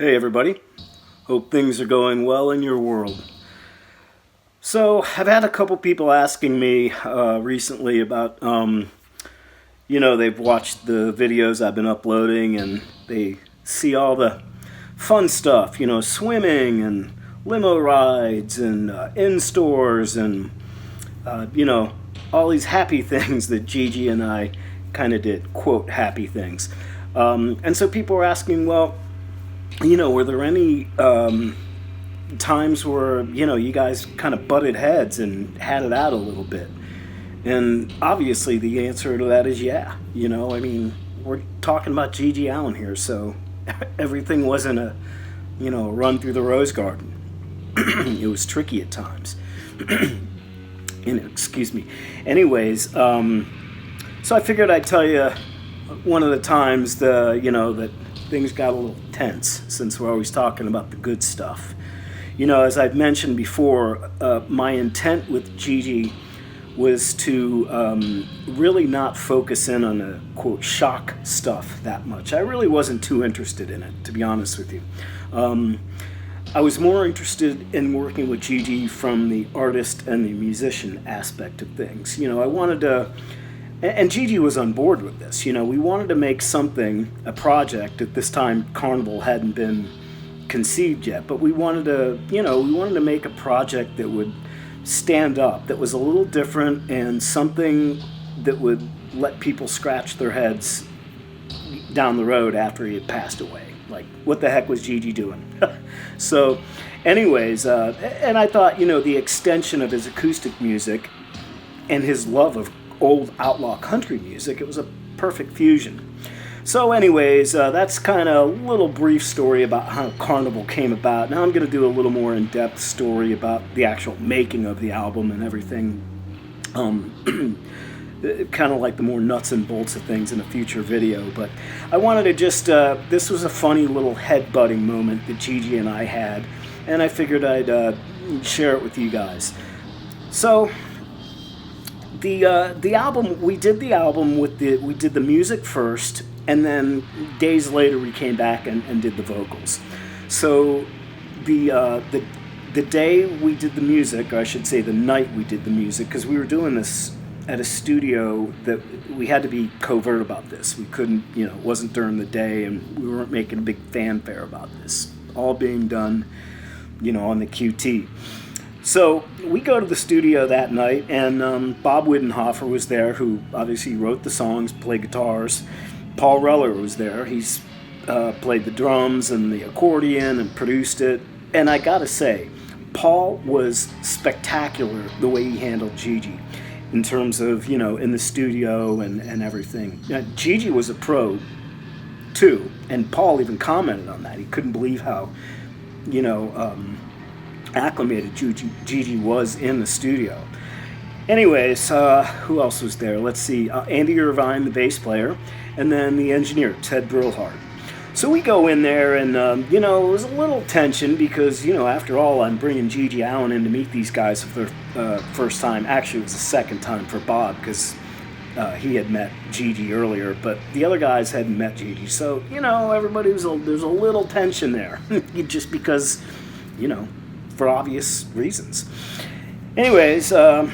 Hey everybody, hope things are going well in your world. So I've had a couple people asking me recently about, they've watched the videos I've been uploading and they see all the fun stuff, swimming and limo rides and in-stores and, all these happy things that GG and I kind of did, quote, happy things. And so people were asking, well, were there any times where, you guys kind of butted heads and had it out a little bit? And obviously the answer to that is yeah. We're talking about GG Allin here, so everything wasn't a run through the rose garden. It was tricky at times. Excuse me. Anyways, so I figured I'd tell you one of the times that things got a little tense, since we're always talking about the good stuff. As I've mentioned before, my intent with GG was to really not focus in on the, quote, shock stuff that much. I really wasn't too interested in it, to be honest with you. I was more interested in working with GG from the artist and the musician aspect of things. I wanted to... And GG was on board with this. We wanted to make something, a project. At this time, Carnival hadn't been conceived yet, but we wanted to make a project that would stand up, that was a little different, and something that would let people scratch their heads down the road after he had passed away. Like, what the heck was GG doing? So, anyways, and I thought, the extension of his acoustic music and his love of old outlaw country music, it was a perfect fusion. So anyways, that's kind of a little brief story about how Carnival came about. Now I'm going to do a little more in-depth story about the actual making of the album and everything. Kind of like the more nuts and bolts of things in a future video. But I wanted to just, this was a funny little headbutting moment that GG and I had, and I figured I'd share it with you guys. So the album, we did the music first, and then days later we came back and did the vocals. So the day we did the music, or I should say the night we did the music, because we were doing this at a studio that we had to be covert about this. We couldn't, it wasn't during the day, and we weren't making a big fanfare about this. All being done, on the QT. So we go to the studio that night, and Bob Widenhofer was there, who obviously wrote the songs, played guitars. Paul Reller was there. He's played the drums and the accordion and produced it. And I gotta say, Paul was spectacular the way he handled GG in terms of, in the studio and everything. GG was a pro, too, and Paul even commented on that. He couldn't believe how, acclimated GG was in the studio. Anyways, who else was there? Let's see. Andy Irvine, the bass player, and then the engineer, Ted Brillhart. So we go in there, and, it was a little tension because, after all, I'm bringing GG Allin in to meet these guys for their first time. Actually, it was the second time for Bob because he had met GG earlier, but the other guys hadn't met GG. So, everybody there's a little tension there just because, for obvious reasons. Anyways, so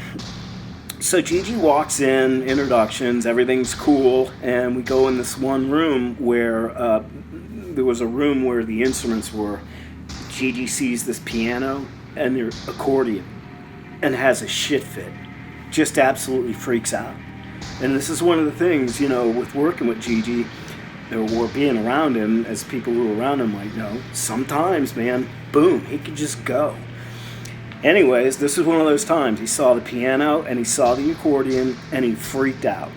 GG walks in, introductions, everything's cool, and we go in this one room where there was a room where the instruments were. GG sees this piano and their accordion and has a shit fit. Just absolutely freaks out. And this is one of the things, with working with GG, or being around him, as people who were around him might know, sometimes, man, boom, he could just go. Anyways, this is one of those times. He saw the piano and he saw the accordion and he freaked out.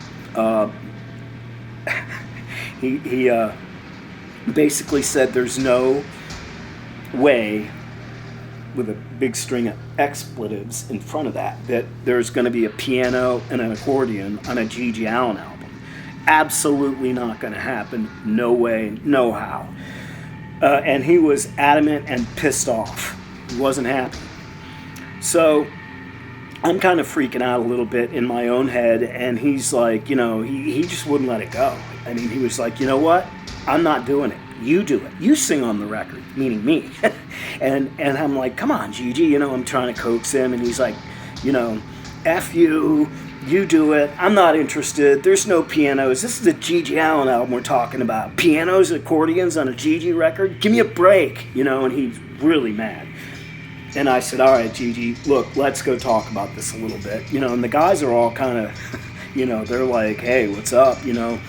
He basically said there's no way, with a big string of expletives in front of that there's going to be a piano and an accordion on a GG Allin album. Absolutely not going to happen. No way, no how. And he was adamant and pissed off. He wasn't happy. So I'm kind of freaking out a little bit in my own head, and he's like, he just wouldn't let it go. I mean, he was like, you know what? I'm not doing it. You do it. You sing on the record, meaning me. and I'm like, come on, GG, you know, I'm trying to coax him, and he's like, you know, F you, you do it. I'm not interested. There's no pianos. This is the GG Allin album we're talking about. Pianos and accordions on a GG record? Give me a break, you know, and he's really mad. And I said, all right, GG, look, let's go talk about this a little bit. You know, and the guys are all kind of, you know, they're like, hey, what's up, you know.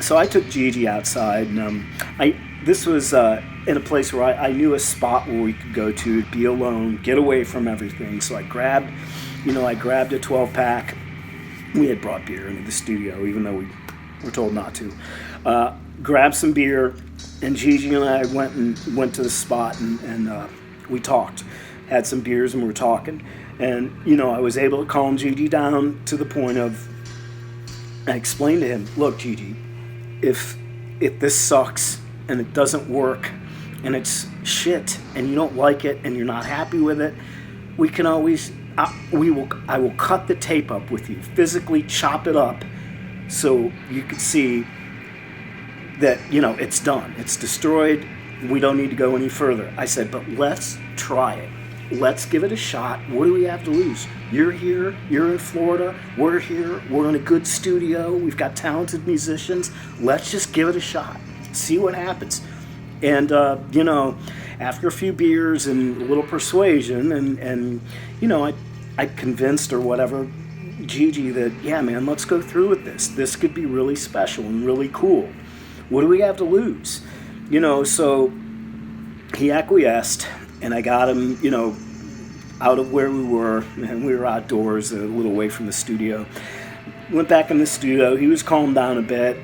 So I took GG outside, and this was in a place where I knew a spot where we could go to, be alone, get away from everything. So I grabbed a 12-pack. We had brought beer into the studio, even though we were told not to. Grabbed some beer, and Gigi and I went to the spot, and we talked. Had some beers, and we were talking. And, you know, I was able to calm Gigi down to the point of, I explained to him, look, Gigi, if this sucks and it doesn't work and it's shit and you don't like it and you're not happy with it, we can always... I will cut the tape up with you, physically chop it up, so you can see that, you know, it's done, it's destroyed, we don't need to go any further. I said, but let's try it. Let's give it a shot. What do we have to lose? You're here, you're in Florida, we're here, we're in a good studio, we've got talented musicians. Let's just give it a shot, see what happens. And, you know, after a few beers and a little persuasion, and you know, I convinced or whatever Gigi that, yeah, man, let's go through with this. This could be really special and really cool. What do we have to lose? You know, so he acquiesced, and I got him, you know, out of where we were, and we were outdoors, a little away from the studio. Went back in the studio. He was calmed down a bit.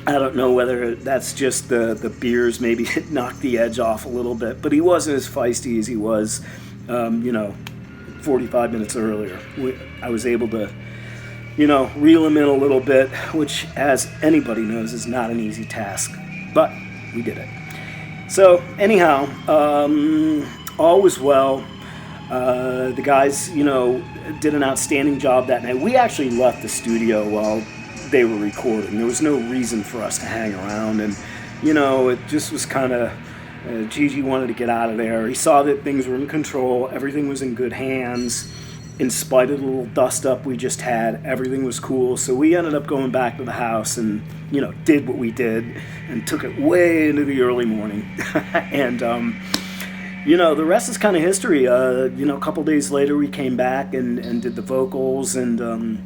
I don't know whether that's just the beers maybe knocked the edge off a little bit, but he wasn't as feisty as he was, you know, 45 minutes earlier. I was able to, you know, reel him in a little bit, which, as anybody knows, is not an easy task, but we did it. So anyhow, all was well. The guys, you know, did an outstanding job that night. We actually left the studio while they were recording. There was no reason for us to hang around, and, you know, it just was kind of, Gigi wanted to get out of there. He saw that things were in control, everything was in good hands. In spite of the little dust up we just had, everything was cool. So we ended up going back to the house and, you know, did what we did and took it way into the early morning. And, you know, the rest is kind of history. You know, a couple days later we came back and did the vocals, and,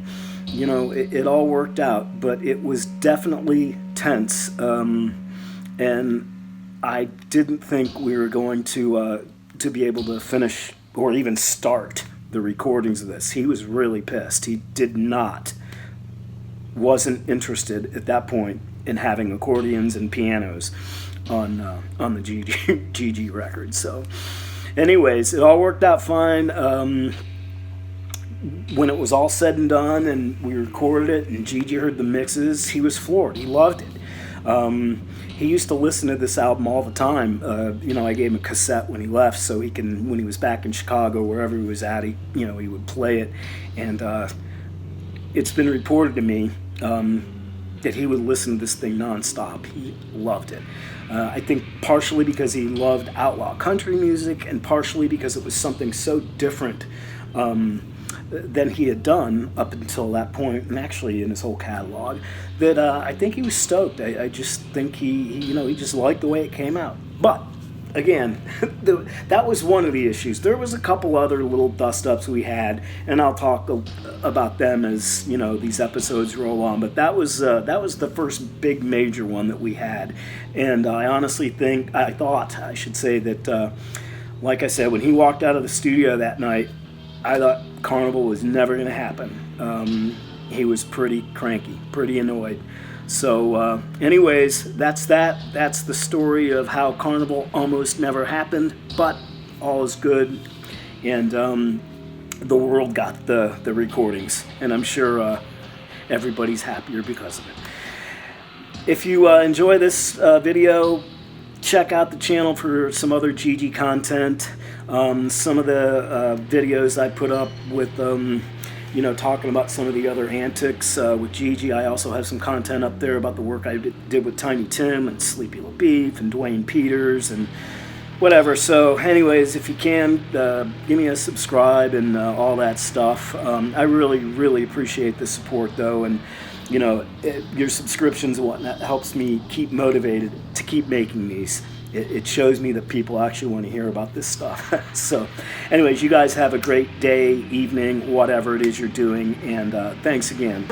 you know, it all worked out, but it was definitely tense, and I didn't think we were going to be able to finish or even start the recordings of this. He was really pissed. He wasn't interested at that point in having accordions and pianos on the GG record. So, anyways, it all worked out fine. When it was all said and done and we recorded it and Gigi heard the mixes, he was floored. He loved it. He used to listen to this album all the time. You know, I gave him a cassette when he left, so he can, when he was back in Chicago, wherever he was at, he would play it. And it's been reported to me that he would listen to this thing nonstop. He loved it. I think partially because he loved outlaw country music, and partially because it was something so different than he had done up until that point, and actually in his whole catalog, that I think he was stoked. I just think he just liked the way it came out. But again, that was one of the issues. There was a couple other little dust-ups we had, and I'll talk about them as, you know, these episodes roll on. But that was the first big major one that we had, and I honestly thought that, like I said, when he walked out of the studio that night, I thought Carnival was never going to happen. He was pretty cranky, pretty annoyed. So anyways, that's that. That's the story of how Carnival almost never happened, but all is good. And the world got the recordings, and I'm sure everybody's happier because of it. If you enjoy this video, check out the channel for some other GG content. Some of the videos I put up with you know, talking about some of the other antics with GG. I also have some content up there about the work I did with Tiny Tim and Sleepy LaBeef and Dwayne Peters and whatever. So anyways, if you can, give me a subscribe and all that stuff. I really appreciate the support, though, and you know, your subscriptions and whatnot helps me keep motivated to keep making these. It shows me that people actually want to hear about this stuff. So anyways, you guys have a great day, evening, whatever it is you're doing, and thanks again.